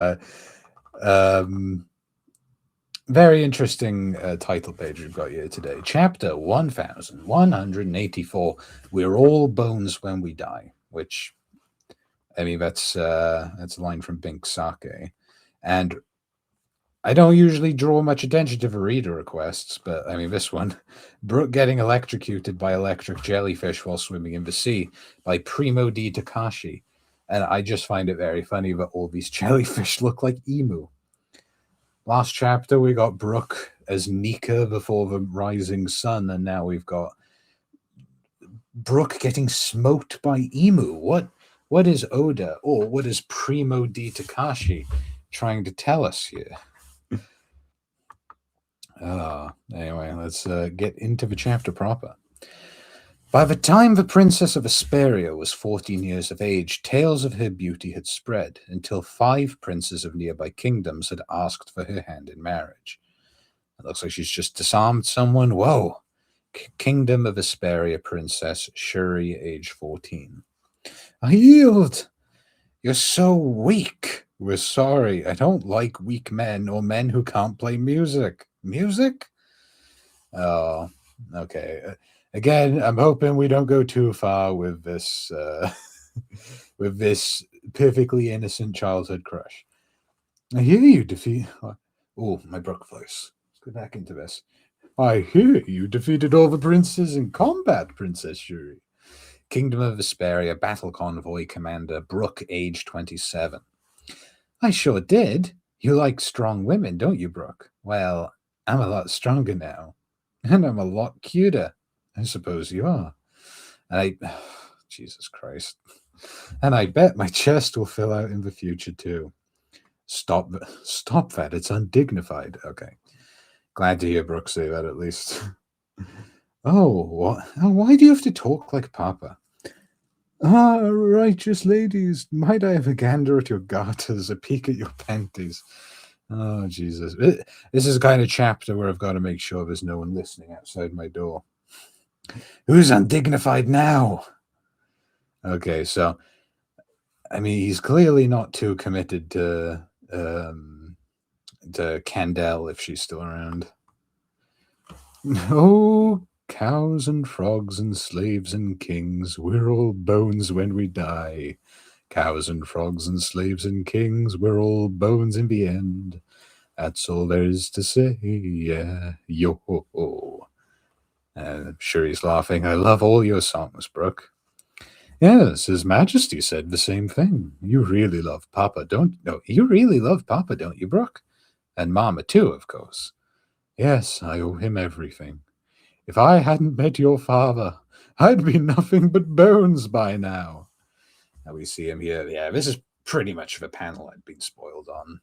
Um, very interesting title page we've got here today. Chapter 1184. We're all bones when we die. Which, I mean, that's a line from Bink Sake. And I don't usually draw much attention to the reader requests, but I mean, this one, Brooke getting electrocuted by electric jellyfish while swimming in the sea by Primo di Takashi. And I just find it very funny that all these jellyfish look like emu. Last chapter, we got Brooke as Nika before the rising sun, and now we've got Brooke getting smoked by emu. What is Oda, or what is Primo di Takashi trying to tell us here? Anyway, let's get into the chapter proper. By the time the Princess of Asperia was 14 years of age, tales of her beauty had spread until 5 princes of nearby kingdoms had asked for her hand in marriage. It looks like she's just disarmed someone. Whoa! Kingdom of Asperia Princess Shuri, age 14. I yield! You're so weak. We're sorry. I don't like weak men or men who can't play music. Music? Oh, okay. Again, I'm hoping we don't go too far with this with this perfectly innocent childhood crush. I hear you defeat. Oh, my Brook voice. Let's go back into this. I hear you defeated all the princes in combat, Princess Shuri. Kingdom of Vesperia Battle Convoy Commander Brooke, age 27. I sure did. You like strong women, don't you, Brooke? Well, I'm a lot stronger now. And I'm a lot cuter. I suppose you are. And Jesus Christ. And I bet my chest will fill out in the future too. Stop that. It's undignified. Okay. Glad to hear Brooke say that at least. Oh, what? Why do you have to talk like Papa? Ah, righteous ladies, might I have a gander at your garters, a peek at your panties? Oh, Jesus. This is the kind of chapter where I've got to make sure there's no one listening outside my door. Who's undignified now? Okay, so, I mean, he's clearly not too committed to Candell if she's still around. Oh, cows and frogs and slaves and kings, we're all bones when we die. Cows and frogs and slaves and kings, we're all bones in the end. That's all there is to say, yeah, yo-ho-ho. I'm sure he's laughing. I love all your songs, Brooke. Yes, His Majesty said the same thing. You really love Papa, don't you? No, you really love Papa, don't you, Brooke? And Mama, too, of course. Yes, I owe him everything. If I hadn't met your father, I'd be nothing but bones by now. Now we see him here. Yeah, this is pretty much the panel I'd been spoiled on.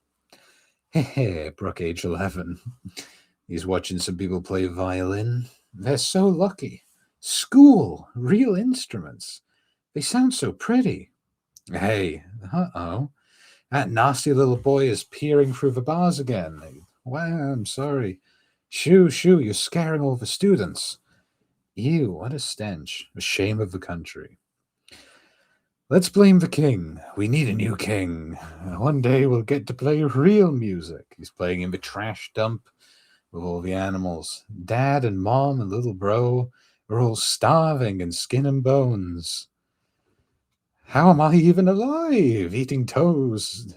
Heh, Brooke, age 11. He's watching some people play violin. They're so lucky. School, real instruments. They sound so pretty. Hey, uh-oh. That nasty little boy is peering through the bars again. Wow, I'm sorry. Shoo, you're scaring all the students. Ew, what a stench. A shame of the country. Let's blame the king. We need a new king. One day we'll get to play real music. He's playing in the trash dump with all the animals. Dad and mom and little bro are all starving and skin and bones. How am I even alive? Eating toes.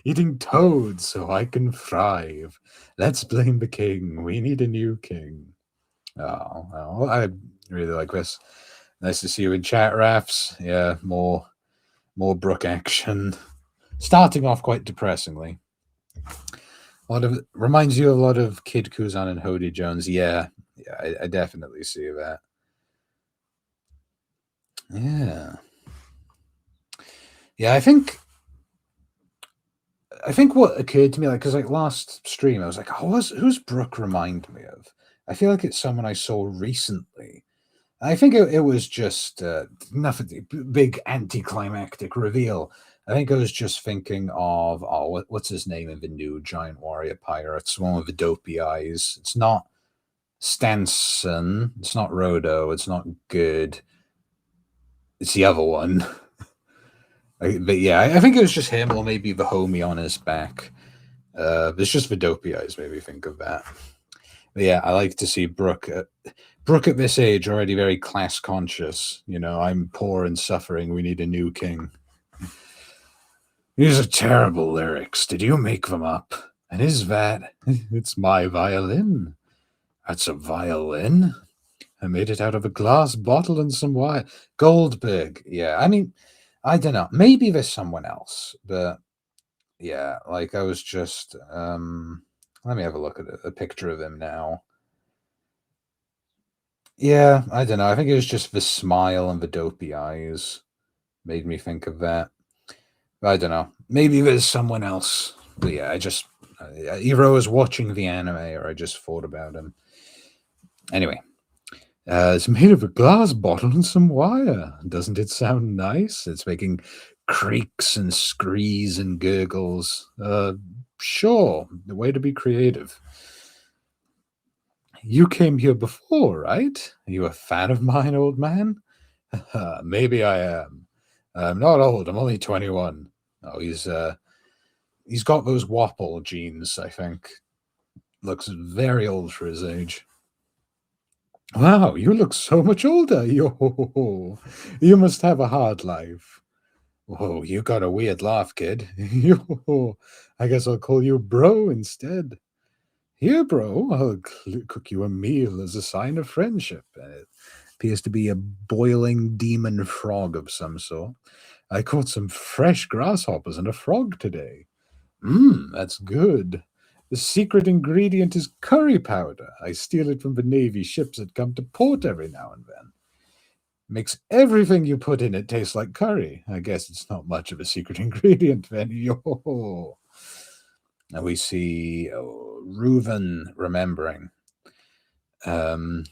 Eating toads so I can thrive. Let's blame the king. We need a new king. Oh, well, I really like this. Nice to see you in chat, Rafts. Yeah, more Brooke action. Starting off quite depressingly. A lot of reminds you of a lot of Kid Kuzan and Hody Jones. Yeah, I definitely see that. Yeah, I think what occurred to me, like, because like last stream, I was like, oh, who's Brooke remind me of? I feel like it's someone I saw recently. I think it was just nothing big anticlimactic reveal. I think I was just thinking of what's his name in the new Giant Warrior Pirates, one with the dopey eyes. It's not Stanson, it's not Rodo, it's not good. It's the other one. But yeah, I think it was just him, or maybe the homie on his back. It's just the dopey eyes made me think of that. But yeah, I like to see Brooke. Brooke at this age already very class conscious. You know, I'm poor and suffering. We need a new king. These are terrible lyrics. Did you make them up? And is that? It's my violin. That's a violin? I made it out of a glass bottle and some wire. Goldberg. Yeah, I mean, I don't know. Maybe there's someone else, but yeah, like I was just. Let me have a look at a picture of him now. Yeah, I don't know. I think it was just the smile and the dopey eyes made me think of that. I don't know. Maybe there's someone else. But yeah, either I was watching the anime or I just thought about him. Anyway, it's made of a glass bottle and some wire. Doesn't it sound nice? It's making creaks and screes and gurgles. Sure, the way to be creative. You came here before, right? Are you a fan of mine, old man? Maybe I am. I'm not old. I'm only 21. Oh, he's got those Wapple genes, I think. Looks very old for his age. Wow, you look so much older. Yo, you must have a hard life. Whoa, you got a weird laugh, kid. Yo, I guess I'll call you bro instead. Here, bro, I'll cook you a meal as a sign of friendship. And it appears to be a boiling demon frog of some sort. I caught some fresh grasshoppers and a frog today. That's good. The secret ingredient is curry powder. I steal it from the Navy ships that come to port every now and then. Makes everything you put in it taste like curry. I guess it's not much of a secret ingredient then. Yo. And we see Reuven remembering. The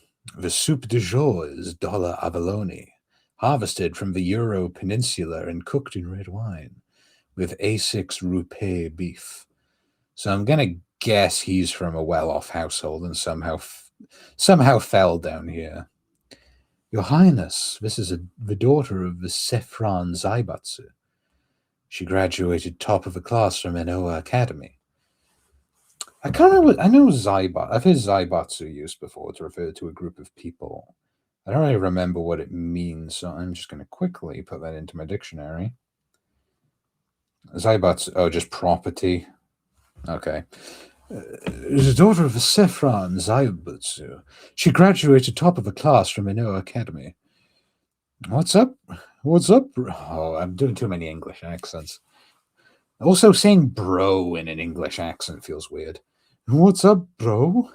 soup du jour is dollar abalone, harvested from the Euro Peninsula and cooked in red wine with A6 Roupe beef. So I'm going to guess he's from a well-off household and somehow fell down here. Your Highness, this is the daughter of the Sefran Zaibatsu. She graduated top of the class from Enoa Academy. I know Zaibatsu. I've heard Zaibatsu used before to refer to a group of people. I don't really remember what it means, so I'm just going to quickly put that into my dictionary. Zaibatsu, just property. Okay. The daughter of the Sefran Zaibatsu. She graduated top of the class from Enoa Academy. What's up? What's up? Oh, I'm doing too many English accents. Also, saying bro in an English accent feels weird. What's up, bro?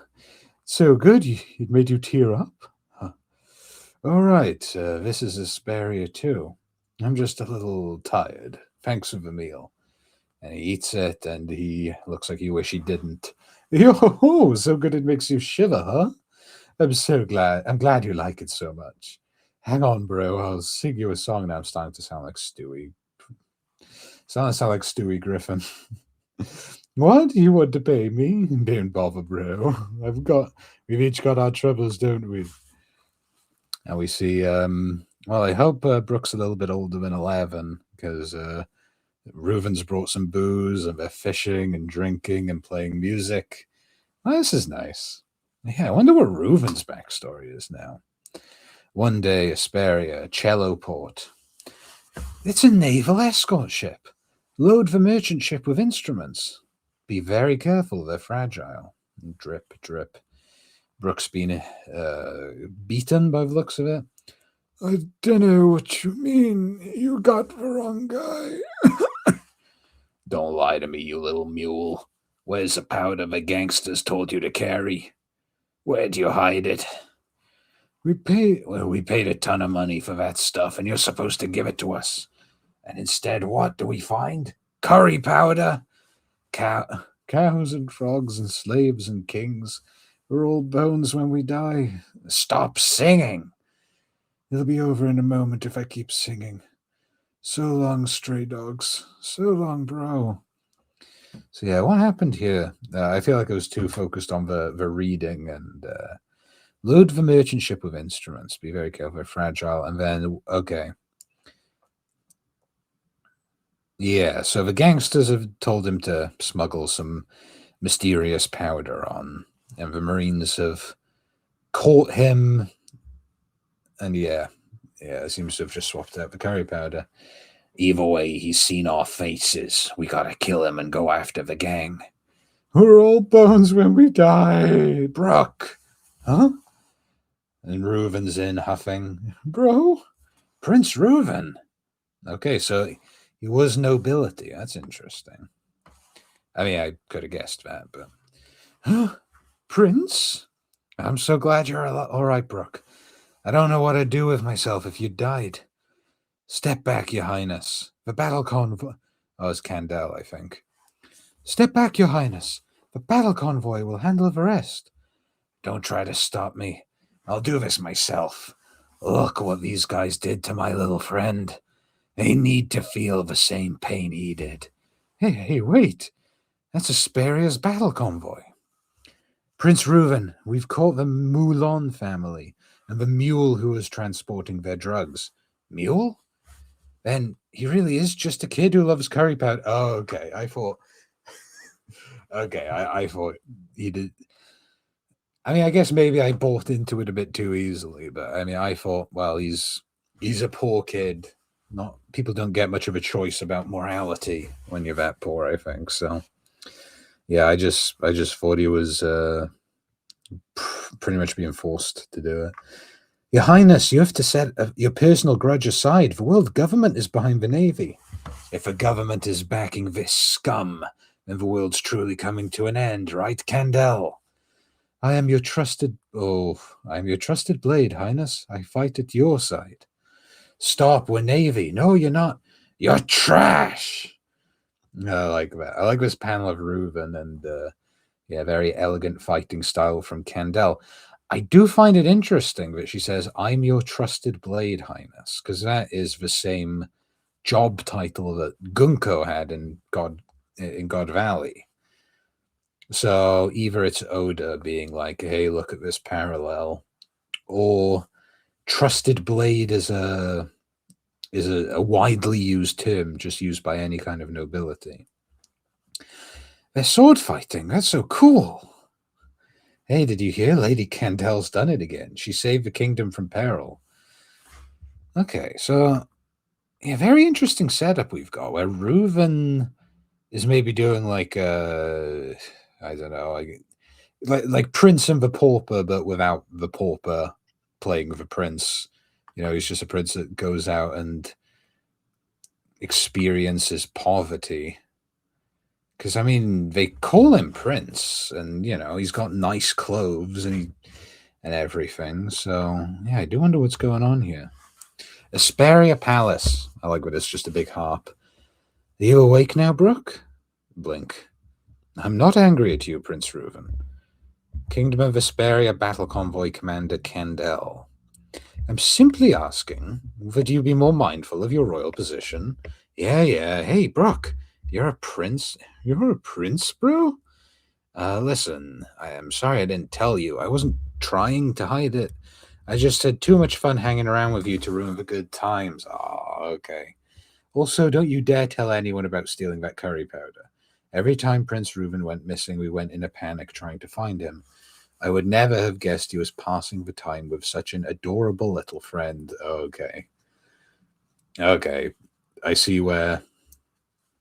So good, it made you tear up? Huh. All right, this is Asperia too. I'm just a little tired. Thanks for the meal. And he eats it, and he looks like he wish he didn't. Yo, so good it makes you shiver, huh? I'm so glad. I'm glad you like it so much. Hang on, bro. I'll sing you a song now. I'm starting to sound like Stewie. Sound like Stewie Griffin. What? You want to pay me? Don't bother, bro. We've each got our troubles, don't we? And we see, well, I hope Brooke's a little bit older than 11, because Reuven's brought some booze, and they're fishing and drinking and playing music. Well, this is nice. Yeah, I wonder what Reuven's backstory is now. One day, Asperia, Cello Port. It's a naval escort ship. Load the merchant ship with instruments. Be very careful, they're fragile. Drip, drip. Brooke's been beaten by the looks of it. I don't know what you mean. You got the wrong guy. Don't lie to me, you little mule. Where's the powder the gangsters told you to carry? Where'd you hide it? We paid a ton of money for that stuff, and you're supposed to give it to us. And instead, what do we find? Curry powder? Cows and frogs and slaves and kings. We're all bones when we die. Stop singing. It'll be over in a moment if I keep singing. So long, stray dogs. So long, bro. So yeah, what happened here? I feel like I was too focused on the reading and load the merchant ship with instruments. Be very careful, they're fragile. And then, okay. Yeah, so the gangsters have told him to smuggle some mysterious powder on, and the Marines have caught him. And yeah, it seems to have just swapped out the curry powder. Either way, he's seen our faces. We gotta kill him and go after the gang. We're all bones when we die, Brock. Huh? And Reuven's in huffing. Bro, Prince Reuven. Okay, so he was nobility. That's interesting. I mean, I could have guessed that, but. Huh? Prince? I'm so glad you're all right, Brooke. I don't know what I'd do with myself if you died. Step back, Your Highness. The battle convoy. Oh, it's Candel, I think. Step back, Your Highness. The battle convoy will handle the rest. Don't try to stop me. I'll do this myself. Look what these guys did to my little friend. They need to feel the same pain he did. Hey, wait. That's Asperia's battle convoy. Prince Reuven, we've caught the Moulon family and the mule who was transporting their drugs. Mule? Then he really is just a kid who loves curry powder. Oh, okay. I thought. Okay, I thought he did. I mean, I guess maybe I bought into it a bit too easily, but I mean, I thought, well, he's a poor kid. Not people don't get much of a choice about morality when you're that poor. I think so. Yeah, I just thought he was pretty much being forced to do it. Your Highness, you have to set your personal grudge aside. The world government is behind the Navy. If a government is backing this scum, then the world's truly coming to an end, right, Candel? I am your trusted blade, Highness. I fight at your side. Stop, we're Navy. No, you're not. You're trash. I like that. I like this panel of Reuven and very elegant fighting style from Candel. I do find it interesting that she says, I'm your trusted blade, Highness, because that is the same job title that Gunko had in God Valley. So either it's Oda being like, hey, look at this parallel, or trusted blade is a widely used term, just used by any kind of nobility. They're sword fighting. That's so cool. Hey, did you hear? Lady Candel's done it again. She saved the kingdom from peril. Okay, so yeah, very interesting setup we've got where Reuven is maybe doing like I don't know, like Prince and the Pauper, but without the Pauper playing the Prince. You know, he's just a prince that goes out and experiences poverty. Because I mean, they call him Prince, and you know he's got nice clothes and everything. So yeah, I do wonder what's going on here. Asperia Palace. I like what it's just a big harp. Are you awake now, Brooke? Blink. I'm not angry at you, Prince Reuven. Kingdom of Asperia Battle Convoy Commander Candel. I'm simply asking that you be more mindful of your royal position. Yeah. Hey, Brooke, you're a prince? You're a prince, bro? Listen, I am sorry I didn't tell you. I wasn't trying to hide it. I just had too much fun hanging around with you to ruin the good times. Oh, okay. Also, don't you dare tell anyone about stealing that curry powder. Every time Prince Reuven went missing, we went in a panic trying to find him. I would never have guessed he was passing the time with such an adorable little friend. Okay. I see where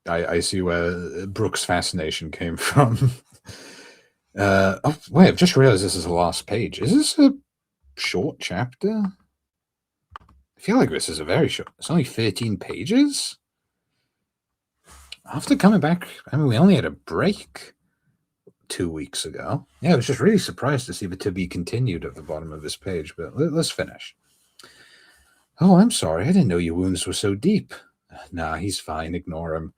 I see where Brooke's fascination came from. Oh wait, I've just realized this is the last page. Is this a short chapter? I feel like this is a very short. It's only 13 pages. After coming back, I mean, we only had a break 2 weeks ago. Yeah, I was just really surprised to see the to be continued at the bottom of this page, but let's finish. Oh, I'm sorry. I didn't know your wounds were so deep. Nah, he's fine. Ignore him.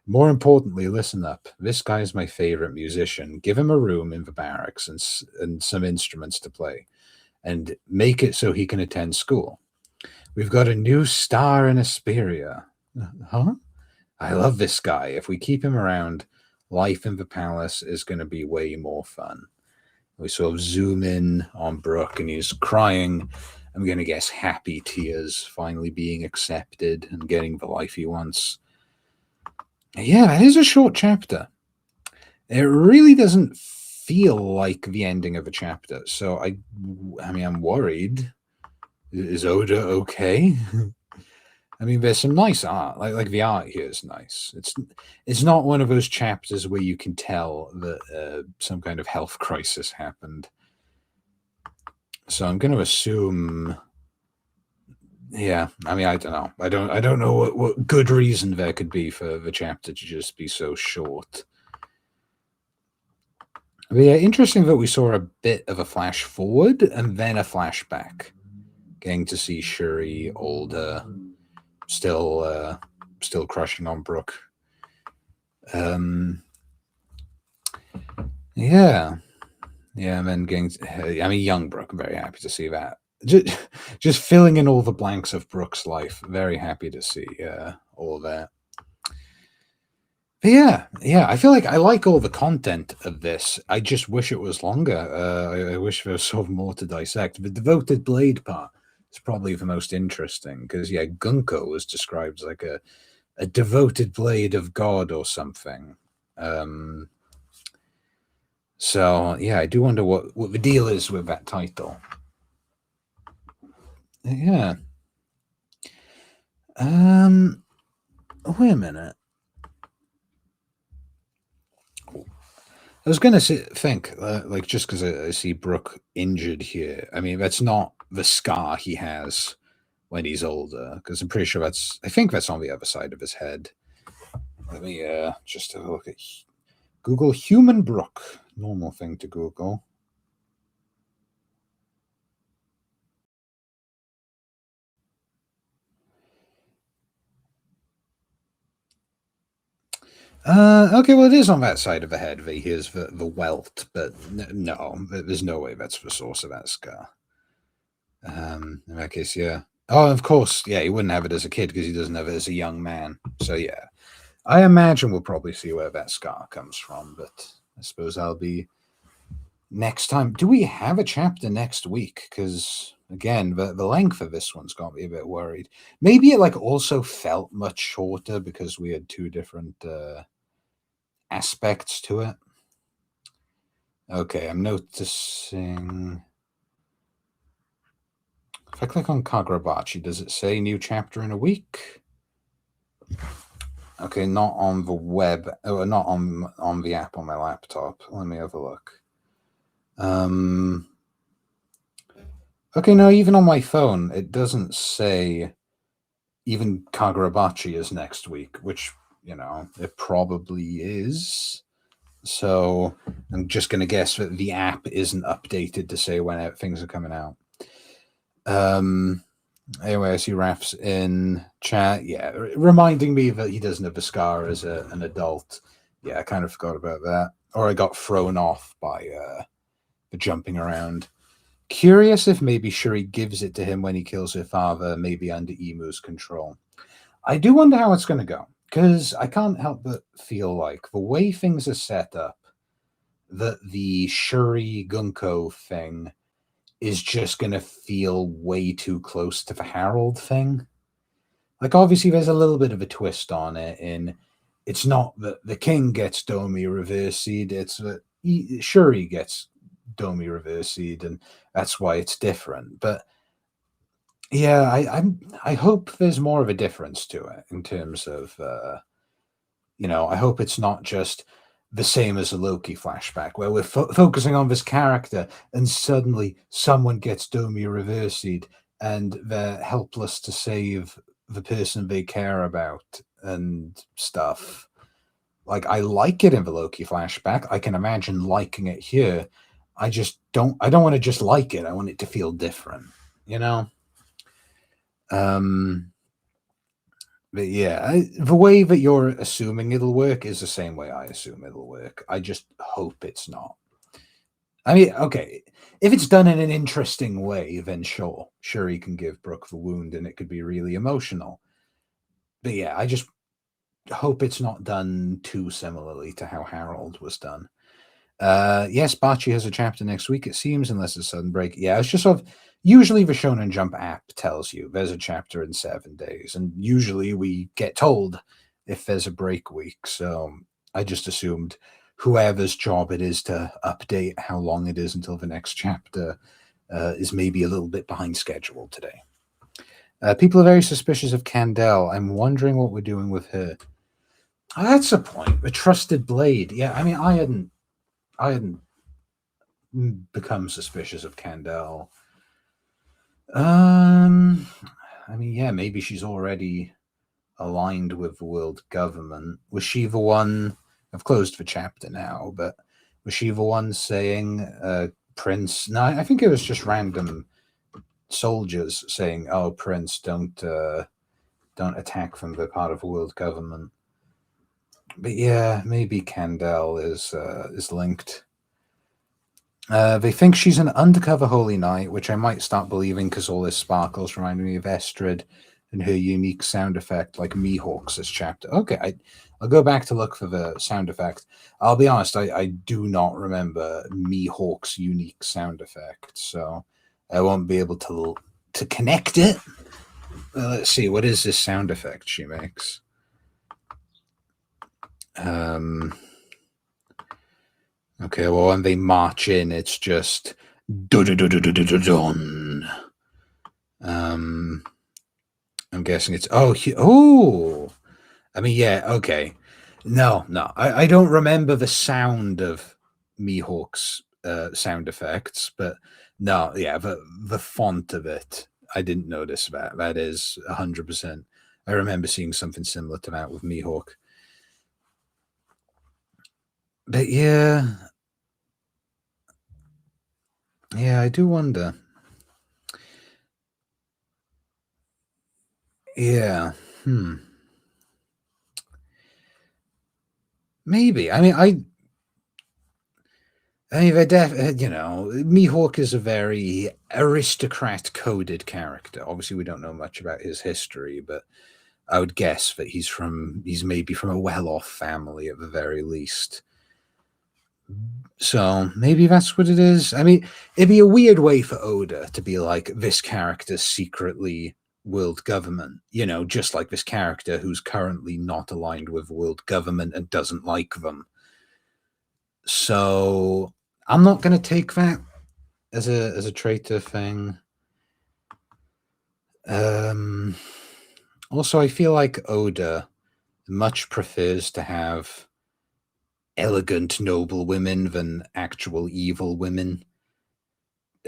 More importantly, listen up. This guy's my favorite musician. Give him a room in the barracks and some instruments to play, and make it so he can attend school. We've got a new star in Asperia. Huh? I love this guy. If we keep him around, life in the palace is going to be way more fun. We sort of zoom in on Brooke, and he's crying. I'm going to guess happy tears, finally being accepted and getting the life he wants. Yeah, it is a short chapter. It really doesn't feel like the ending of a chapter. So I mean, I'm worried. Is Oda okay? I mean, there's some nice art. Like the art here is nice. It's not one of those chapters where you can tell that some kind of health crisis happened. So I'm going to assume. Yeah, I mean, I don't know. I don't know what good reason there could be for the chapter to just be so short. But yeah, interesting that we saw a bit of a flash forward and then a flashback, getting to see Shuri older, still crushing on Brooke. Yeah, and then getting. I mean, young Brooke. I'm very happy to see that. Just filling in all the blanks of Brooke's life. Very happy to see all of that. But yeah, I feel like I like all the content of this. I just wish it was longer. I wish there was sort of more to dissect. The devoted blade part is probably the most interesting because yeah, Gunko was described as like a devoted blade of God or something. So yeah, I do wonder what the deal is with that title. Yeah. Wait a minute. I was going to think, like, just because I see Brooke injured here. I mean, that's not the scar he has when he's older, because I'm pretty sure I think that's on the other side of his head. Let me just have a look at Google human Brooke. Normal thing to Google. Okay, well, it is on that side of the head. Here's the welt, but no, there's no way that's the source of that scar. In that case, yeah. Oh, of course, yeah, he wouldn't have it as a kid because he doesn't have it as a young man. So yeah, I imagine we'll probably see where that scar comes from, but I suppose I'll be next time. Do we have a chapter next week? Because again, the length of this one's got me a bit worried. Maybe it like also felt much shorter because we had two different aspects to it. Okay, I'm noticing. If I click on Kagurabachi, does it say new chapter in a week? Okay, not on the web, not on the app on my laptop. Let me have a look. Okay, no, even on my phone, it doesn't say even Kagurabachi is next week, which, it probably is. So I'm just going to guess that the app isn't updated to say when things are coming out. Anyway, I see Raf's in chat. Yeah, reminding me that he doesn't have a scar as an adult. Yeah, I kind of forgot about that. Or I got thrown off by the jumping around. Curious if maybe Shuri gives it to him when he kills her father, maybe under Emu's control. I do wonder how it's going to go, because I can't help but feel like the way things are set up, that the Shuri Gunko thing is just going to feel way too close to the Harold thing. Like, obviously, there's a little bit of a twist on it, in it's not that the king gets Domi reversied, it's that Shuri gets Domi reversied, and that's why it's different. But yeah, I hope there's more of a difference to it in terms of I hope it's not just the same as a Loki flashback where we're focusing on this character and suddenly someone gets Domi reversied and they're helpless to save the person they care about and stuff. Like, I like it in the Loki flashback. I can imagine liking it here. I don't want to just like it. I want it to feel different, you know? But yeah, the way that you're assuming it'll work is the same way I assume it'll work. I just hope it's not. I mean, okay, if it's done in an interesting way, then sure he can give Brooke the wound and it could be really emotional. But yeah, I just hope it's not done too similarly to how Harold was done. Yes, Bachi has a chapter next week, it seems, unless it's a sudden break. Yeah, it's just sort of usually the Shonen Jump app tells you there's a chapter in 7 days, and usually we get told if there's a break week. So I just assumed whoever's job it is to update how long it is until the next chapter is maybe a little bit behind schedule today. People are very suspicious of Candel. I'm wondering what we're doing with her. Oh, that's a point. A trusted blade. Yeah, I mean, I hadn't become suspicious of Candel. I mean, yeah, maybe she's already aligned with the world government. Was she the one? I've closed the chapter now, but was she the one saying, "Prince"? No, I think it was just random soldiers saying, "Oh, Prince, don't attack from the part of the world government." But yeah, maybe Candel is linked. They think she's an undercover holy knight, which I might start believing because all this sparkles remind me of Estrid and her unique sound effect, like Mihawk's this chapter. Okay, I'll go back to look for the sound effect. I'll be honest, I do not remember Mihawk's unique sound effect, so I won't be able to connect it. Let's see, what is this sound effect she makes? Okay, well, when they march in, it's just dun. I'm guessing it's oh. I mean, yeah, okay. No, I don't remember the sound of Mihawk's sound effects, but no, yeah, the font of it, I didn't notice that. That is 100%. I remember seeing something similar to that with Mihawk. But yeah, I do wonder. Yeah. Maybe. I mean, Mihawk is a very aristocrat-coded character. Obviously, we don't know much about his history, but I would guess that he's maybe from a well-off family at the very least. So maybe that's what it is. I mean, it'd be a weird way for Oda to be like, this character's secretly world government, just like this character who's currently not aligned with world government and doesn't like them. So I'm not going to take that as a traitor thing. Also, I feel like Oda much prefers to have elegant, noble women than actual evil women.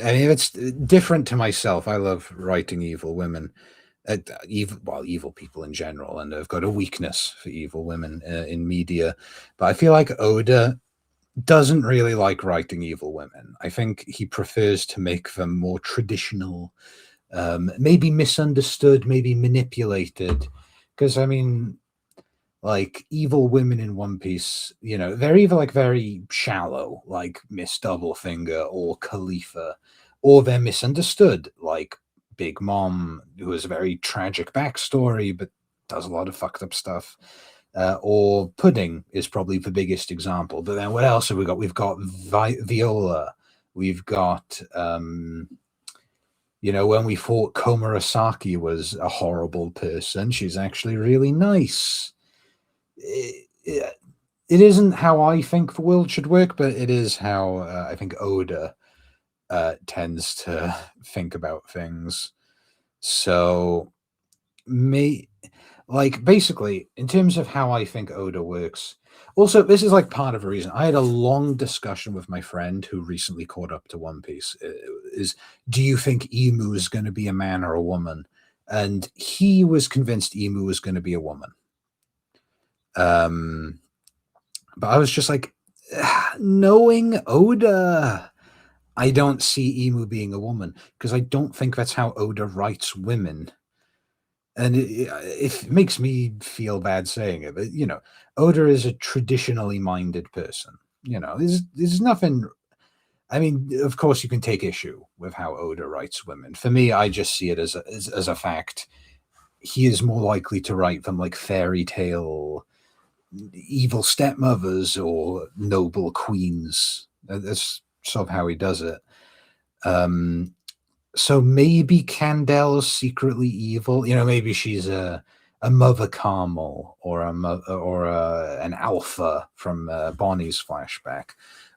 I mean, it's different to myself. I love writing evil women, evil people in general, and I've got a weakness for evil women in media. But I feel like Oda doesn't really like writing evil women. I think he prefers to make them more traditional, maybe misunderstood, maybe manipulated. Because I mean, like evil women in One Piece, they're either like very shallow, like Miss Doublefinger or Khalifa, or they're misunderstood, like Big Mom, who has a very tragic backstory but does a lot of fucked up stuff. Or Pudding is probably the biggest example. But then what else have we got? We've got Viola. We've got, when we thought Komurasaki was a horrible person, she's actually really nice. It isn't how I think the world should work, but it is how I think Oda tends to think about things. So, basically, in terms of how I think Oda works. Also, this is like part of the reason I had a long discussion with my friend who recently caught up to One Piece. Do you think Emu is going to be a man or a woman? And he was convinced Emu was going to be a woman. But I was just like, knowing Oda, I don't see Emu being a woman because I don't think that's how Oda writes women. And it makes me feel bad saying it, but Oda is a traditionally minded person. There's nothing. I mean, of course, you can take issue with how Oda writes women. For me, I just see it as a fact. He is more likely to write them like fairy tale evil stepmothers or noble queens. That's sort of how he does it. So maybe Candel's secretly evil. Maybe she's a Mother Carmel or an Alpha from Bonnie's flashback,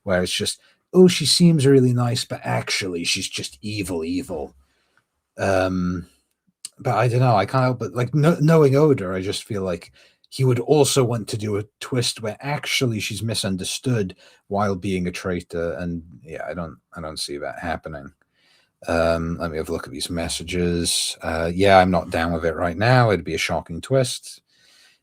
where it's just, oh, she seems really nice, but actually she's just evil. But I don't know. I can't help but like knowing Oda, I just feel like he would also want to do a twist where actually she's misunderstood while being a traitor, and yeah, I don't see that happening. Let me have a look at these messages. Yeah, I'm not down with it right now. It'd be a shocking twist.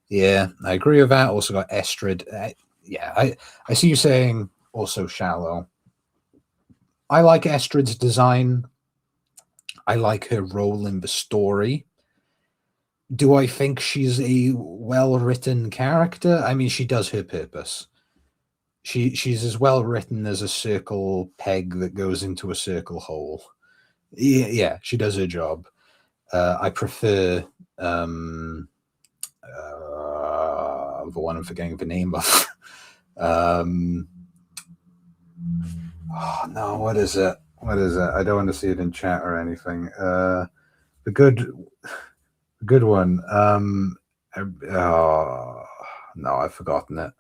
Yeah, I agree with that. Also got Estrid. Yeah, I see you saying also shallow. I like Estrid's design. I like her role in the story. Do I think she's a well-written character? I mean, she does her purpose. She's as well written as a circle peg that goes into a circle hole. Yeah, she does her job. I prefer the one I'm forgetting the name of. Oh no, what is it? What is it? I don't want to see it in chat or anything. The good one. Oh no, I've forgotten it.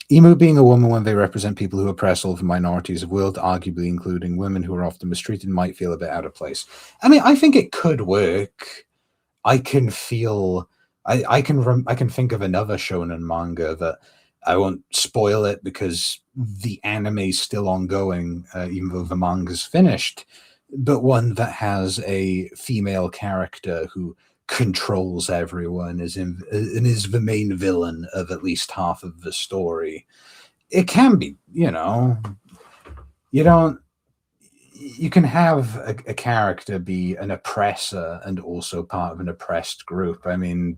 Emu being a woman when they represent people who oppress all of the minorities of the world, arguably including women who are often mistreated, might feel a bit out of place. I mean, I think it could work. I can feel. I can think of another shonen manga that I won't spoil it because the anime is still ongoing, even though the manga's finished. But one that has a female character who controls everyone and is the main villain of at least half of the story. It can be, you can have a character be an oppressor and also part of an oppressed group. I mean,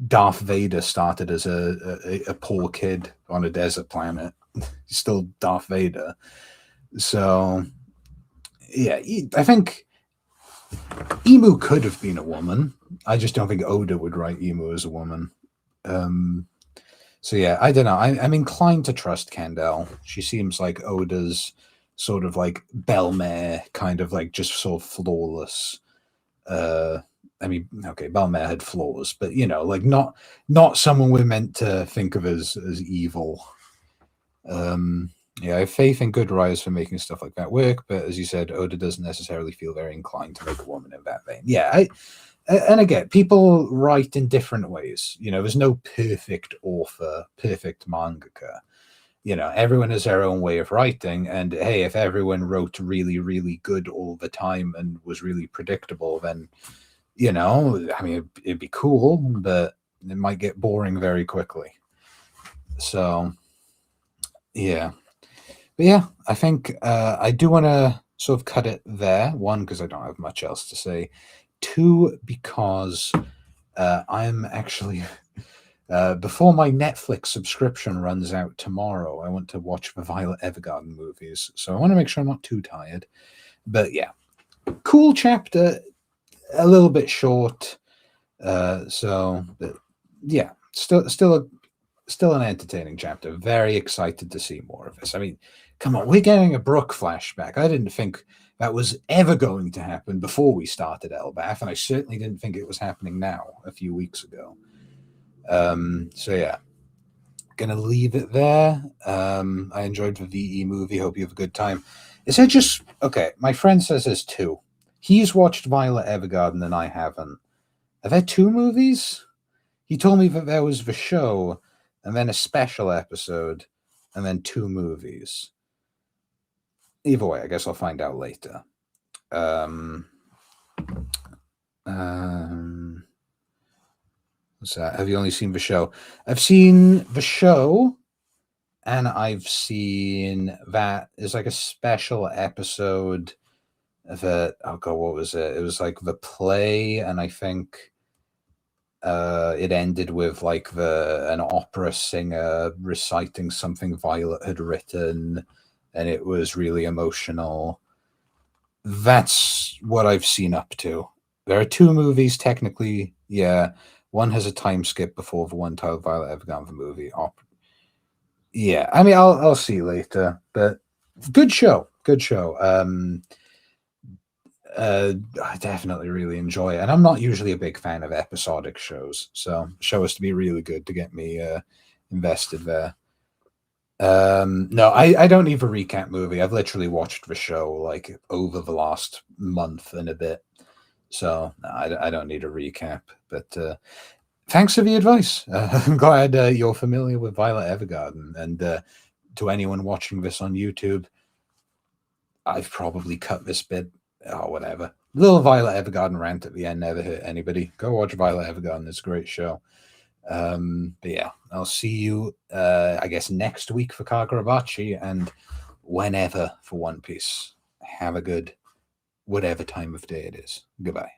Darth Vader started as a poor kid on a desert planet. He's still Darth Vader. So, yeah, I think Emu could have been a woman. I just don't think Oda would write Emu as a woman. So, yeah, I don't know. I'm inclined to trust Kendall. She seems like Oda's sort of like Belmare, kind of like just sort of flawless. I mean, okay, Belmare had flaws, but like not someone we're meant to think of as evil. Yeah, I have faith in good writers for making stuff like that work, but as you said, Oda doesn't necessarily feel very inclined to make a woman in that vein. Yeah, and again, people write in different ways. There's no perfect author, perfect mangaka. Everyone has their own way of writing, and hey, if everyone wrote really, really good all the time and was really predictable, then I mean, it'd be cool, but it might get boring very quickly. So, yeah. But yeah, I think I do want to sort of cut it there. One, because I don't have much else to say. Two, because I'm actually, before my Netflix subscription runs out tomorrow, I want to watch the Violet Evergarden movies. So I want to make sure I'm not too tired. But yeah, cool chapter. A little bit short, but yeah, still an entertaining chapter. Very excited to see more of this. I mean, come on, we're getting a Brooke flashback. I didn't think that was ever going to happen before we started Elbath, and I certainly didn't think it was happening now a few weeks ago. So yeah, gonna leave it there. I enjoyed the VE movie. Hope you have a good time. Is it just okay? My friend says there's two. He's watched Violet Evergarden and I haven't. Are there two movies? He told me that there was the show and then a special episode and then two movies. Either way, I guess I'll find out later. What's that? Have you only seen the show? I've seen the show and I've seen that is like a special episode of it. Oh god, what was it? It was like the play, and I think it ended with like an opera singer reciting something Violet had written, and it was really emotional. That's what I've seen up to. There are two movies technically. Yeah, one has a time skip before the one titled Violet Evergarden movie. Yeah, I mean, I'll see later, but good show. I definitely really enjoy it. And I'm not usually a big fan of episodic shows, so show has to be really good to get me invested there. No, I don't need a recap movie. I've literally watched the show like over the last month and a bit. So no, I don't need a recap. But thanks for the advice. I'm glad you're familiar with Violet Evergarden. And to anyone watching this on YouTube, I've probably cut this bit. Oh, whatever. Little Violet Evergarden rant at the end never hurt anybody. Go watch Violet Evergarden. It's a great show. But yeah, I'll see you, I guess, next week for Kagurabachi and whenever for One Piece. Have a good whatever time of day it is. Goodbye.